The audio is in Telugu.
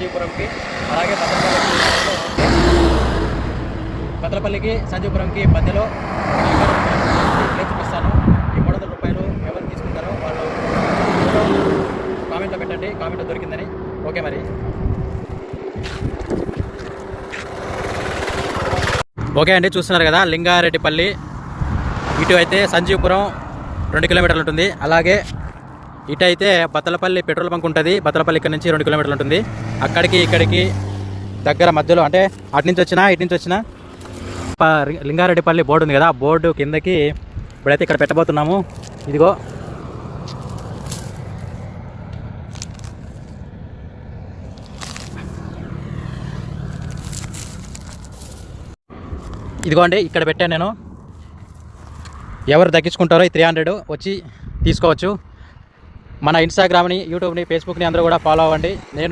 సంజీవపురంకి, అలాగే బత్తలపల్లికి సంజీవపురంకి మధ్యలో ప్లేస్ చూపిస్తాను. ఈ 300 రూపాయలు ఎవరు తీసుకుంటారో వాళ్ళు కామెంట్లో పెట్టండి, కామెంట్లో దొరికిందని. ఓకే మరి. ఓకే అండి, చూస్తున్నారు కదా లింగారెడ్డిపల్లి. ఇటు అయితే సంజీవపురం 2 కిలోమీటర్లు ఉంటుంది. అలాగే ఇటు అయితే బత్తలపల్లి పెట్రోల్ బంక్ ఉంటుంది. బత్తలపల్లి ఇక్కడ నుంచి 2 కిలోమీటర్లు ఉంటుంది. అక్కడికి ఇక్కడికి దగ్గర మధ్యలో, అంటే అటు నుంచి వచ్చినా ఇటు నుంచి వచ్చినా లింగారెడ్డిపల్లి బోర్డు ఉంది కదా, ఆ బోర్డు కిందకి ఇప్పుడైతే ఇక్కడ పెట్టబోతున్నాము. ఇదిగో ఇదిగోండి, ఇక్కడ పెట్టాను నేను. ఎవరు దక్కించుకుంటారో ఈ 300 వచ్చి తీసుకోవచ్చు. మన ఇన్స్టాగ్రామ్ని, యూట్యూబ్ని, ఫేస్బుక్ని అందరూ కూడా ఫాలో అవ్వండి. నేను